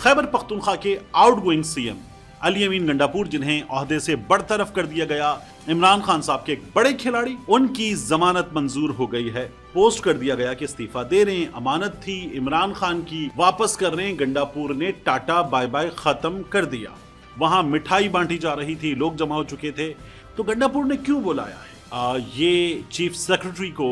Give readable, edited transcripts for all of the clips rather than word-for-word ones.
खैबर पख्तूनख्वा के outgoing CM Ali अमीन गंडापुर, जिन्हें ओहदे से बरतरफ कर दिया गया, इमरान खान साहब के एक बड़े खिलाड़ी, उनकी जमानत मंजूर हो गई है। पोस्ट कर दिया गया कि इस्तीफा दे रहे हैं, अमानत थी इमरान खान की, वापस कर रहे हैं। गंडापुर ने टाटा बाय बाय खत्म कर दिया। वहां मिठाई बांटी जा रही थी, लोग जमा हो चुके थे। तो गंडापुर ने क्यों बुलाया है? ये चीफ सेक्रेटरी को,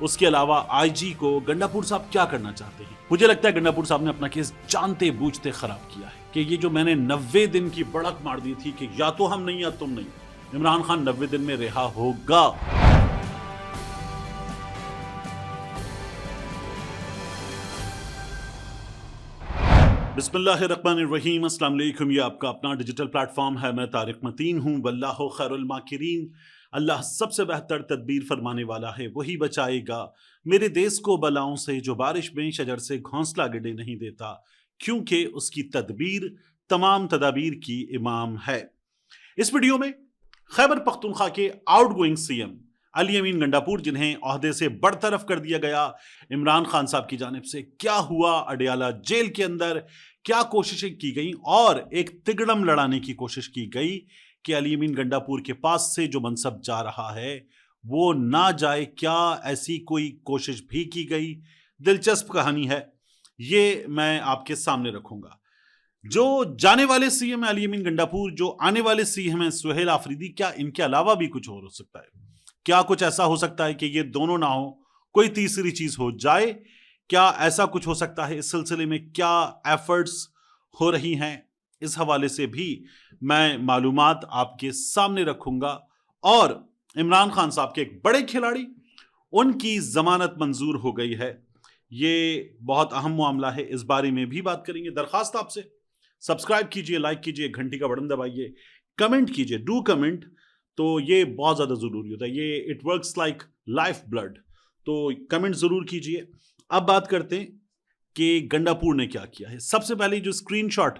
उसके अलावा आईजी को गंडापुर साहब क्या करना चाहते हैं? मुझे लगता है गंडापुर साहब ने अपना केस जानते बूझते खराब किया है कि ये जो मैंने 90 दिन की बड़क मार दी थी कि या तो हम नहीं या तुम नहीं, इमरान खान 90 दिन में रिहा होगा। बिस्मिल्लाहिर्रहमानिर्रहीम, अस्सलाम वालेकुम। ये आपका अपना डिजिटल प्लेटफॉर्म है। मैं तारिक मतीन हूँ। वल्लाहु खैरुल माकिरीन। अल्लाह सबसे बेहतर तदबीर फरमाने वाला है, वही बचाएगा मेरे देश को बलाओं से, जो बारिश में शजर से घोंसला गिरे नहीं देता, क्योंकि उसकी तदबीर तमाम तदाबीर की इमाम है। इस वीडियो में खैबर पख्तूनख्वा के आउटगोइंग सीएम अली अमीन गंडापुर, जिन्हें ओहदे से बरतरफ कर दिया गया, इमरान खान साहब की जानिब से क्या हुआ, अडयाला जेल के अंदर क्या कोशिशें की गई और एक तिगड़म लड़ाने की कोशिश की गई कि अली अमीन गंडापुर के पास से जो मनसब जा रहा है वो ना जाए, क्या ऐसी कोई कोशिश भी की गई? दिलचस्प कहानी है, ये मैं आपके सामने रखूंगा। जो जाने वाले सीएम है अली अमीन गंडापुर, जो आने वाले सीएम है सुहेल आफरीदी, क्या इनके अलावा भी कुछ और हो सकता है? क्या कुछ ऐसा हो सकता है कि ये दोनों ना हो, कोई तीसरी चीज हो जाए? क्या ऐसा कुछ हो सकता है? इस सिलसिले में क्या एफर्ट्स हो रही हैं, इस हवाले से भी मैं मालूमात आपके सामने रखूंगा। और इमरान खान साहब के एक बड़े खिलाड़ी, उनकी जमानत मंजूर हो गई है। ये बहुत अहम मामला है, इस बारे में भी बात करेंगे। दरखास्त आपसे, सब्सक्राइब कीजिए, लाइक कीजिए, घंटी का बटन दबाइए, कमेंट कीजिए, डू कमेंट। तो ये बहुत ज्यादा जरूरी होता है, ये it works like life blood. तो कमेंट जरूर कीजिए। अब बात करते हैं कि गंडापुर ने क्या किया है। सबसे पहले जो स्क्रीनशॉट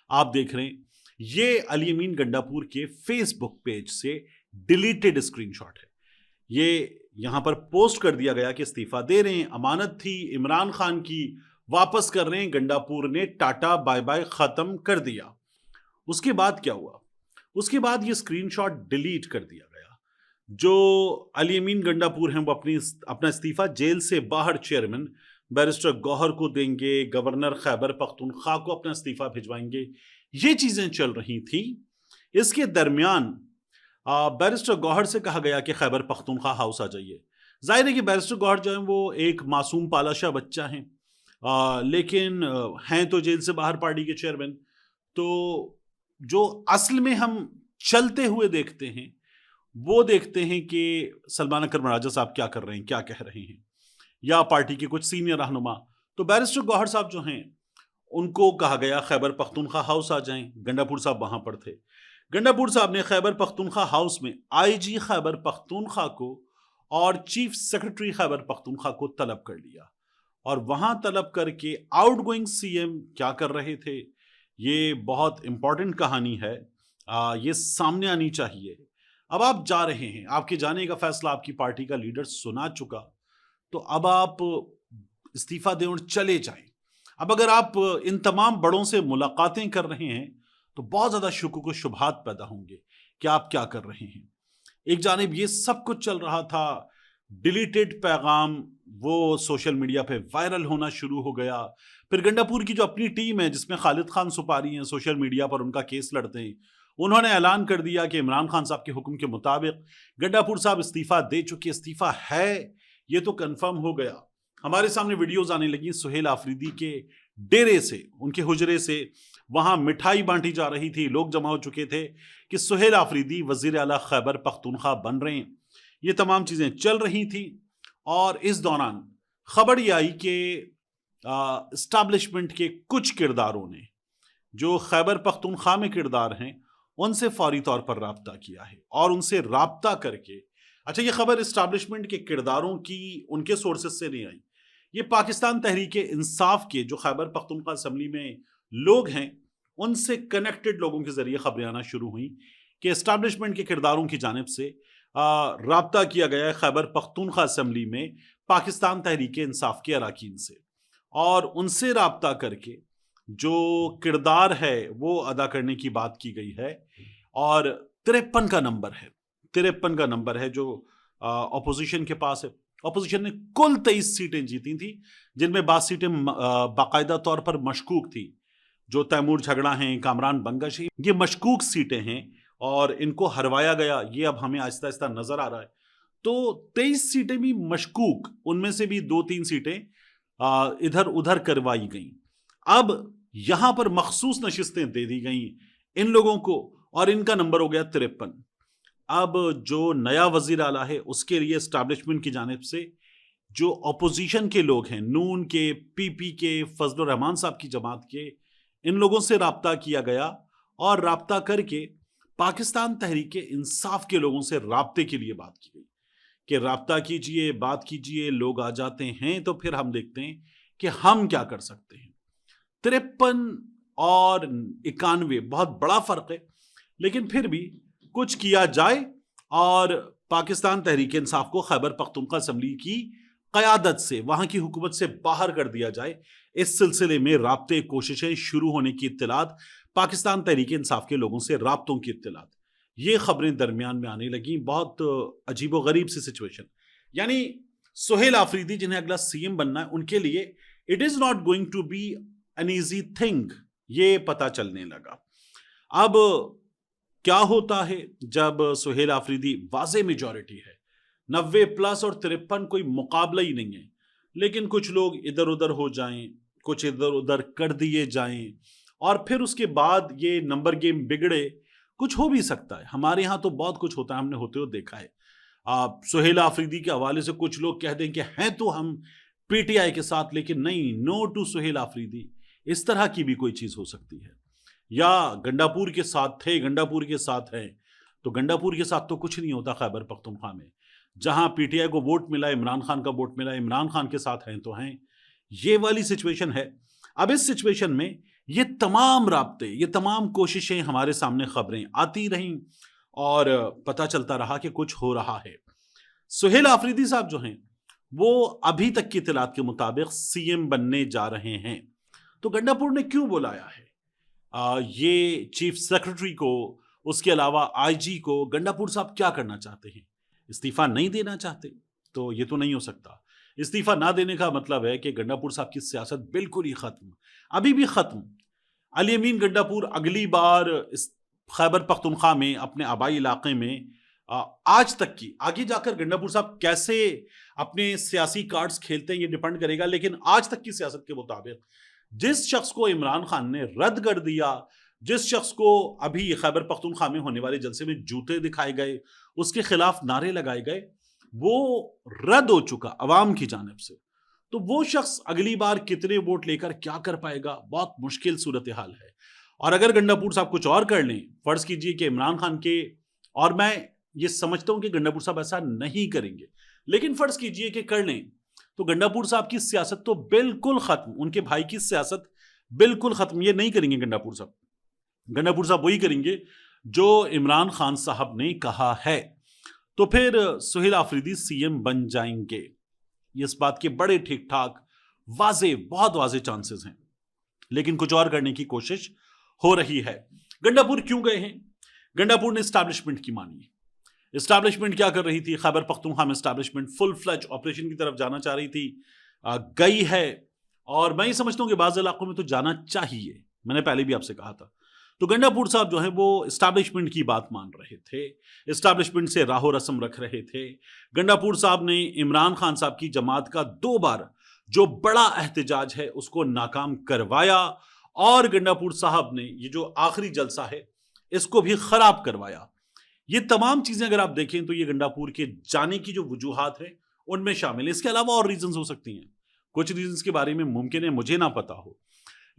आप देख रहे हैं, ये अली अमीन गंडापुर के फेसबुक पेज से डिलीटेड स्क्रीनशॉट है। ये यहां पर पोस्ट कर दिया गया कि इस्तीफा दे रहे हैं, अमानत थी इमरान खान की, वापस कर रहे हैं। गंडापुर ने टाटा बाय बाय खत्म कर दिया। उसके बाद क्या हुआ? उसके बाद ये स्क्रीनशॉट डिलीट कर दिया गया। जो अली अमीन गंडापुर हैं वो अपना इस्तीफा जेल से बाहर चेयरमैन बैरिस्टर गौहर को देंगे, गवर्नर खैबर पख्तूनख्वा को अपना इस्तीफा भिजवाएंगे। ये चीजें चल रही थी। इसके दरमियान बैरिस्टर गौहर से कहा गया कि खैबर पख्तूनख्वा हाउस आ जाइए। जाहिर है कि बैरिस्टर गौहर जो है वो एक मासूम पालाशा बच्चा है, लेकिन हैं तो जेल से बाहर पार्टी के चेयरमैन। तो जो असल में हम चलते हुए देखते हैं वो देखते हैं कि सलमान अकरम राजा साहब क्या कर रहे हैं, क्या कह रहे हैं, या पार्टी के कुछ सीनियर रहनुमा। तो बैरिस्टर गौहर साहब जो हैं उनको कहा गया खैबर पख्तूनख्वा हाउस आ जाएं। गंडापुर साहब वहां पर थे। गंडापुर साहब ने खैबर पख्तूनख्वा हाउस में आईजी खैबर पख्तूनख्वा को और चीफ सेक्रेटरी खैबर पख्तूनख्वा को तलब कर लिया। और वहां तलब करके आउटगोइंग सीएम क्या कर रहे थे, ये बहुत इंपॉर्टेंट कहानी है, ये सामने आनी चाहिए। अब आप जा रहे हैं, आपके जाने का फैसला आपकी पार्टी का लीडर सुना चुका, तो अब आप इस्तीफा दें और चले जाएं। अब अगर आप इन तमाम बड़ों से मुलाकातें कर रहे हैं तो बहुत ज्यादा शुकुक व शुबहात पैदा होंगे कि आप क्या कर रहे हैं। एक जानिब ये सब कुछ चल रहा था, डिलीटेड पैगाम वो सोशल मीडिया पे वायरल होना शुरू हो गया। फिर गंडापुर की जो अपनी टीम है, जिसमें खालिद खान सुपारी हैं, सोशल मीडिया पर उनका केस लड़ते हैं, उन्होंने ऐलान कर दिया कि इमरान खान साहब के हुक्म के मुताबिक गंडापुर साहब इस्तीफा दे चुके। इस्तीफा है, ये तो कंफर्म हो गया। हमारे सामने वीडियोस आने लगी सुहेल आफरीदी के डेरे से, उनके हुजरे से। वहां मिठाई बांटी जा रही थी, लोग जमा हो चुके थे कि सुहेल आफरीदी वजीर आला खैबर पख्तूनख्वा बन रहे हैं। ये तमाम चीजें चल रही थी और इस दौरान खबर ये आई कि एस्टैब्लिशमेंट के कुछ किरदारों ने, जो खैबर पख्तूनख्वा में किरदार हैं, उनसे फौरी तौर पर राब्ता किया है। और उनसे राब्ता करके, अच्छा ये खबर एस्टैब्लिशमेंट के किरदारों की उनके सोर्सेज से नहीं आई, ये पाकिस्तान तहरीक इंसाफ के जो खैबर पख्तूनख्वा असेंबली में लोग हैं उनसे कनेक्टेड लोगों के जरिए खबरें आना शुरू हुई कि एस्टैब्लिशमेंट के किरदारों की जानिब से राब्ता किया गया है खैबर पख्तूनख्वा असेंबली में पाकिस्तान तहरीक इंसाफ के अरकान से, और उनसे राब्ता करके जो किरदार है वो अदा करने की बात की गई है। और 53 का नंबर है, 53 का नंबर है जो ऑपोजिशन के पास है। ऑपोजिशन ने कुल 23 सीटें जीती थी, जिनमें 22 सीटें बाकायदा तौर पर मशकूक थी। जो तैमूर झगड़ा हैं, कामरान बंगश हैं, ये मशकूक सीटें हैं और इनको हरवाया गया, ये अब हमें आहिस्ता आहिस्ता नजर आ रहा है। तो 23 सीटें भी मशकूक, उनमें से भी 2-3 सीटें इधर उधर करवाई गई। अब यहां पर मखसूस नशिस्तें दे दी गई इन लोगों को और इनका नंबर हो गया 53। अब जो नया वजीर आला है उसके लिए एस्टैब्लिशमेंट की जानिब से जो अपोजिशन के लोग हैं, नून के, पीपी के, फजलुर रहमान साहब की जमात के, इन लोगों से राब्ता किया गया और राब्ता करके पाकिस्तान तहरीक इंसाफ के लोगों से राब्ते के लिए बात की गई कि राब्ता कीजिए, बात कीजिए, लोग आ जाते हैं तो फिर हम देखते हैं कि हम क्या कर सकते हैं। 53 और 91 बहुत बड़ा फर्क है, लेकिन फिर भी कुछ किया जाए और पाकिस्तान तहरीक इंसाफ को खैबर पख्तूनख्वा असम्बली की क़यादत से, वहां की हुकूमत से बाहर कर दिया जाए। इस सिलसिले में राब्ते कोशिशें शुरू होने की इत्तलात, पाकिस्तान तहरीक इंसाफ के लोगों से राब्तों की इत्तलात, ये खबरें दरमियान में आने लगी। बहुत अजीबो गरीब सी सिचुएशन। यानी सुहेल आफरीदी जिन्हें अगला सीएम बनना है, उनके लिए it is not going to be an easy thing, ये पता चलने लगा। अब क्या होता है जब सुहेल आफरीदी वाज़े मेजॉरिटी है, 90 प्लस और 53 कोई मुकाबला ही नहीं है, लेकिन कुछ लोग इधर उधर हो जाएं, कुछ इधर उधर कर दिए जाएं और फिर उसके बाद ये नंबर गेम बिगड़े, कुछ हो भी सकता है। हमारे यहाँ तो बहुत कुछ होता है, हमने होते हुए देखा है। आप सुहेल आफरीदी के हवाले से कुछ लोग कह दें कि हैं तो हम पीटीआई के साथ, लेकिन नहीं, नो टू सुहेल आफरीदी, इस तरह की भी कोई चीज हो सकती है। या गंडापुर के साथ थे, गंडापुर के साथ हैं, तो गंडापुर के साथ तो कुछ नहीं होता खैबर पख्तूनख्वा में। जहां पीटीआई को वोट मिला, इमरान खान का वोट मिला, इमरान खान के साथ हैं तो हैं, ये वाली सिचुएशन है। अब इस सिचुएशन में ये तमाम राब्ते, ये तमाम कोशिशें, हमारे सामने खबरें आती रहीं और पता चलता रहा कि कुछ हो रहा है। सुहेल आफरीदी साहब जो हैं वो अभी तक की इत्तलात के मुताबिक सीएम बनने जा रहे हैं। तो गंडापुर ने क्यों बुलाया है ये चीफ सेक्रेटरी को, उसके अलावा आईजी को? गंडापुर साहब क्या करना चाहते हैं? इस्तीफा नहीं देना चाहते? तो ये तो नहीं हो सकता। इस्तीफा ना देने का मतलब है कि गंडापुर साहब की सियासत बिल्कुल ही खत्म, अभी भी खत्म। अली अमीन गंडापुर अगली बार इस खैबर पख्तूनख्वा में, अपने आबाई इलाके में, आज तक की, आगे जाकर गंडापुर साहब कैसे अपने सियासी कार्ड्स खेलते हैं ये डिपेंड करेगा, लेकिन आज तक की सियासत के मुताबिक जिस शख्स को इमरान खान ने रद्द कर दिया, जिस शख्स को अभी खैबर पख्तूनख्वा में होने वाले जलसे में जूते दिखाए गए, उसके खिलाफ नारे लगाए गए, वो रद्द हो चुका अवाम की जानिब से। तो वो शख्स अगली बार कितने वोट लेकर क्या कर पाएगा, बहुत मुश्किल सूरत हाल है। और अगर गंडापुर साहब कुछ और कर लें, फर्ज कीजिए कि इमरान खान के, और मैं ये समझता हूं कि गंडापुर साहब ऐसा नहीं करेंगे, लेकिन फर्ज कीजिए कि कर लें, तो गंडापुर साहब की सियासत तो बिल्कुल खत्म, उनके भाई की सियासत बिल्कुल खत्म। ये नहीं करेंगे गंडापुर साहब। गंडापुर साहब वही करेंगे जो इमरान खान साहब ने कहा है। तो फिर सुहेल आफरीदी सीएम बन जाएंगे, इस बात के बड़े ठीक ठाक वाजे, बहुत वाजे चांसेस हैं, लेकिन कुछ और करने की कोशिश हो रही है। गंडापुर क्यों गए हैं? गंडापुर ने एस्टैब्लिशमेंट की मानी। एस्टैब्लिशमेंट क्या कर रही थी? खैबर पख्तूनख्वा में एस्टैब्लिशमेंट फुल फ्लैज ऑपरेशन की तरफ जाना चाह रही थी, गई है। और मैं ये समझता हूं कि बाज़ इलाकों में तो जाना चाहिए, मैंने पहले भी आपसे कहा था। तो गंडापुर साहब जो है वो एस्टैब्लिशमेंट की बात मान रहे थे, एस्टैब्लिशमेंट से राहो रस्म रख रहे थे। गंडापुर साहब ने इमरान खान साहब की जमात का 2 बार जो बड़ा एहतजाज है उसको नाकाम करवाया, और गंडापुर साहब ने ये जो आखिरी जलसा है इसको भी खराब करवाया। ये तमाम चीजें अगर आप देखें तो ये गंडापुर के जाने की जो वजूहात है उनमें शामिल है। इसके अलावा और रीजंस हो सकती हैं, कुछ रीजंस के बारे में मुमकिन है मुझे ना पता हो,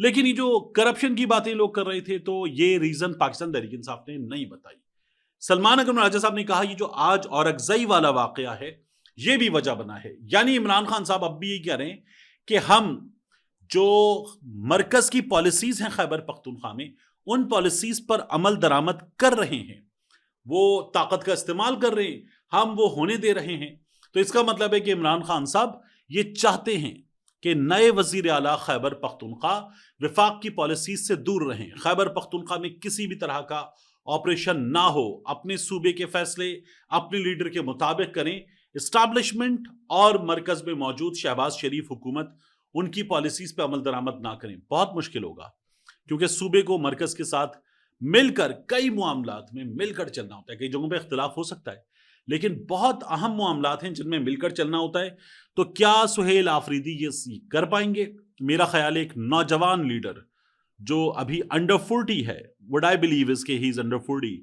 लेकिन ये जो करप्शन की बातें लोग कर रहे थे, तो ये रीजन पाकिस्तान तहरीक इंसाफ ने नहीं बताई। सलमान अकरम राजा साहब ने कहा ये जो आज औरकजई वाला वाकया है ये भी वजह बना है। यानी इमरान खान साहब अब भी ये कह रहे हैं कि हम जो मरकज की पॉलिसीज हैं खैबर पख्तूनख्वा में, उन पॉलिसीज पर अमल दरामद कर रहे हैं, वो ताकत का इस्तेमाल कर रहे हैं, हम वो होने दे रहे हैं। तो इसका मतलब है कि इमरान खान साहब ये चाहते हैं कि नए वजीर आला खैबर पख्तूनख्वा विफाक की पॉलिसी से दूर रहें, खैबर पख्तूनख्वा में किसी भी तरह का ऑपरेशन ना हो, अपने सूबे के फैसले अपने लीडर के मुताबिक करें। इस्टेब्लिशमेंट और मरकज में मौजूद शहबाज शरीफ हुकूमत उनकी पॉलिसीज पे अमल दरामद ना करें। बहुत मुश्किल होगा, क्योंकि सूबे को मरकज के साथ मिलकर कई मामलात में मिलकर चलना होता है। कई जगहों पे इख्तिलाफ हो सकता है, लेकिन बहुत अहम मामलात हैं जिनमें मिलकर चलना होता है। तो क्या सुहेल आफरीदी ये कर पाएंगे? मेरा ख्याल है एक नौजवान लीडर जो अभी अंडर 40 है, वुड आई बिलीव इज के ही इज अंडर 40,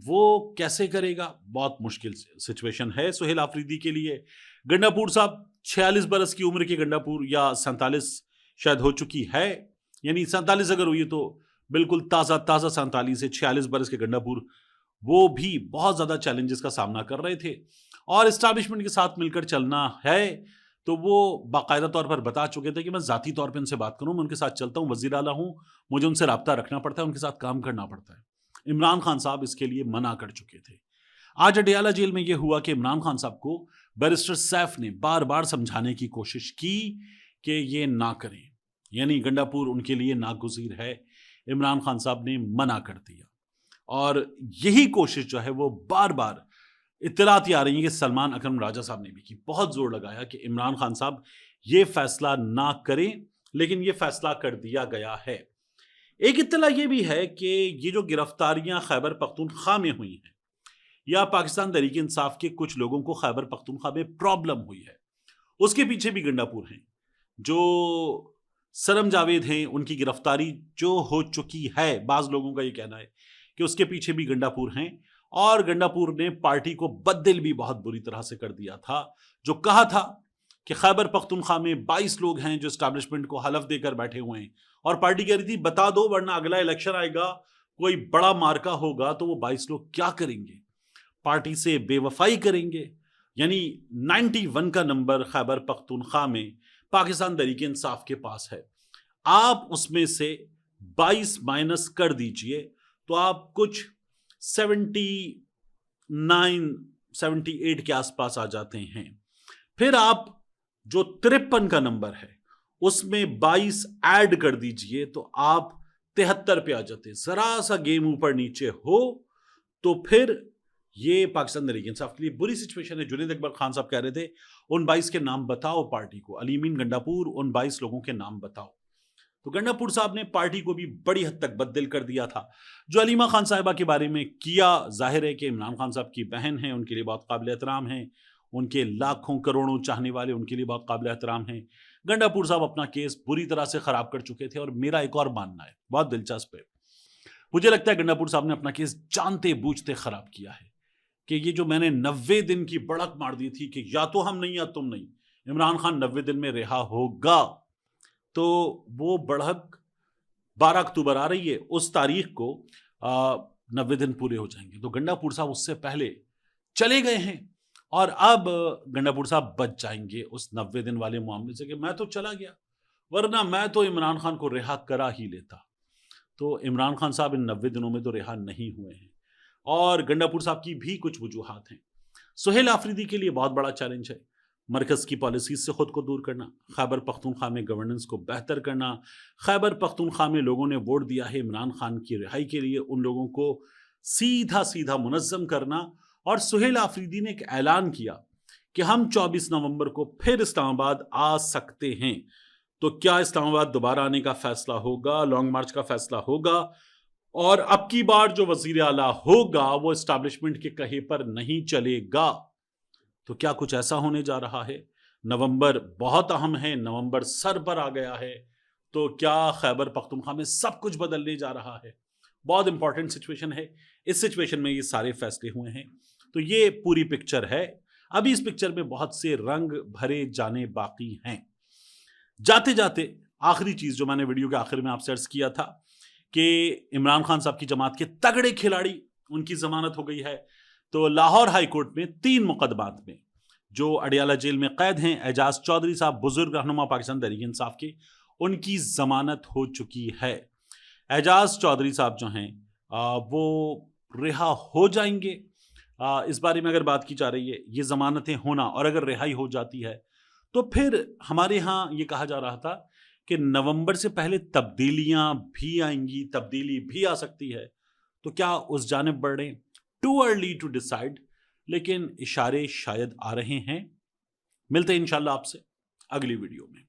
वो कैसे करेगा? बहुत मुश्किल सिचुएशन है सुहेल आफरीदी के लिए। गंडापुर साहब 46 बरस की उम्र के गंडापुर, या 47 शायद हो चुकी है, यानी 47 अगर हुई तो बिल्कुल ताज़ा ताज़ा 47 से 46 बरस के गंडापुर, वो भी बहुत ज़्यादा चैलेंजेस का सामना कर रहे थे और इस्टेब्लिशमेंट के साथ मिलकर चलना है। तो वो बाकायदा तौर पर बता चुके थे कि मैं ज़ाती तौर पर उनसे बात करूँ, मैं उनके साथ चलता हूँ, वज़ीर आला हूँ, मुझे उनसे रब्ता रखना पड़ता है, उनके साथ काम करना पड़ता है। इमरान खान साहब इसके लिए मना कर चुके थे। आज अडियाला जेल में यह हुआ कि इमरान खान साहब को बैरिस्टर सैफ ने बार बार समझाने की कोशिश की कि ये ना करें, यानी गंडापुर उनके लिए नागुज़ीर है। इमरान खान साहब ने मना कर दिया और यही कोशिश जो है वो बार बार इत्तलात आ रही है कि सलमान अकरम राजा साहब ने भी की, बहुत जोर लगाया कि इमरान खान साहब ये फैसला ना करें, लेकिन ये फैसला कर दिया गया है। एक इत्तला ये भी है कि ये जो गिरफ्तारियां खैबर पख्तूनख्वा में हुई हैं, या पाकिस्तान तहरीक इंसाफ के कुछ लोगों को खैबर पख्तूनख्वा में प्रॉब्लम हुई है, उसके पीछे भी गंडापुर हैं। जो सरम जावेद हैं, उनकी गिरफ्तारी जो हो चुकी है, बाज लोगों का ये कहना है कि उसके पीछे भी गंडापुर हैं। और गंडापुर ने पार्टी को बददिल भी बहुत बुरी तरह से कर दिया था, जो कहा था कि खैबर पख्तूनख्वा में 22 लोग हैं जो एस्टैब्लिशमेंट को हलफ देकर बैठे हुए हैं, और पार्टी कह रही थी बता दो वरना अगला इलेक्शन आएगा, कोई बड़ा मार्का होगा तो वो 22 लोग क्या करेंगे, पार्टी से बेवफाई करेंगे। यानी 91 का नंबर खैबर पख्तूनख्वा में पाकिस्तान तहरीक इंसाफ के पास है। आप उसमें से 22 माइनस कर दीजिए तो आप कुछ 79 78 के आसपास आ जाते हैं। फिर आप जो 53 का नंबर है उसमें 22 ऐड कर दीजिए तो आप 73 पे आ जाते हैं। जरा सा गेम ऊपर नीचे हो तो फिर ये पाकिस्तान तहरीक इंसाफ के लिए बुरी सिचुएशन है। जुनैद अकबर खान साहब कह रहे थे उन 22 के नाम बताओ पार्टी को, अलीमीन गंडापुर उन 22 लोगों के नाम बताओ। तो गंडापुर साहब ने पार्टी को भी बड़ी हद तक बददिल कर दिया था। जो अलीमा खान साहिबा के बारे में किया, जाहिर है कि इमरान खान साहब की बहन है, उनके लिए बहुत काबिल एहतराम है, उनके लाखों करोड़ों चाहने वाले उनके लिए बहुत काबिल एहतराम है। गंडापुर साहब अपना केस बुरी तरह से खराब कर चुके थे। और मेरा एक और मानना है, बहुत दिलचस्प है, मुझे लगता है गंडापुर साहब ने अपना केस जानते बूझते खराब किया है कि ये जो मैंने 90 दिन की बढ़क मार दी थी कि या तो हम नहीं या तुम नहीं, इमरान खान 90 दिन में रिहा होगा, तो वो बढ़क 12 अक्टूबर आ रही है, उस तारीख को 90 दिन पूरे हो जाएंगे। तो गंडापुर साहब उससे पहले चले गए हैं और अब गंडापुर साहब बच जाएंगे उस 90 दिन वाले मामले से कि मैं तो चला गया, वरना मैं तो इमरान खान को रिहा करा ही लेता। तो इमरान खान साहब इन 90 दिनों में तो रिहा नहीं हुए हैं और गंडापुर साहब की भी कुछ वजूहात हैं। सुहेल आफरीदी के लिए बहुत बड़ा चैलेंज है मरकज़ की पॉलिसीज से ख़ुद को दूर करना, खैबर पख्तूनख्वा में गवर्नेंस को बेहतर करना। खैबर पख्तूनख्वा में लोगों ने वोट दिया है इमरान खान की रिहाई के लिए, उन लोगों को सीधा सीधा मुनज़्ज़म करना। और सुहेल आफरीदी ने एक ऐलान किया कि हम 24 नवंबर को फिर इस्लामाबाद आ सकते हैं। तो क्या इस्लामाबाद दोबारा आने का फैसला होगा, लॉन्ग मार्च का फैसला होगा, और अब की बार जो वज़ीर आला होगा वो इस्टेब्लिशमेंट के कहे पर नहीं चलेगा। तो क्या कुछ ऐसा होने जा रहा है? नवंबर बहुत अहम है, नवंबर सर पर आ गया है, तो क्या खैबर पख्तूनख्वा में सब कुछ बदलने जा रहा है? बहुत इंपॉर्टेंट सिचुएशन है। इस सिचुएशन में ये सारे फैसले हुए हैं, तो ये पूरी पिक्चर है। अभी इस पिक्चर में बहुत से रंग भरे जाने बाकी हैं। जाते जाते आखिरी चीज जो मैंने वीडियो के आखिर में आपसे अर्ज किया था कि इमरान खान साहब की जमात के तगड़े खिलाड़ी, उनकी जमानत हो गई है। तो लाहौर हाई कोर्ट में 3 मुकदमात में जो अडियाला जेल में कैद हैं एजाज चौधरी साहब, बुजुर्ग रहनुमा पाकिस्तान तहरीक इंसाफ के, उनकी जमानत हो चुकी है। एजाज चौधरी साहब जो हैं वो रिहा हो जाएंगे। इस बारे में अगर बात की जा रही है, ये जमानतें होना और अगर रिहाई हो जाती है तो फिर हमारे यहाँ ये कहा जा रहा था कि नवंबर से पहले तब्दीलियां भी आएंगी, तब्दीली भी आ सकती है, तो क्या उस जानिब बढ़ें? टू अर्ली टू डिसाइड, लेकिन इशारे शायद आ रहे हैं। मिलते हैं इंशाल्लाह आपसे अगली वीडियो में।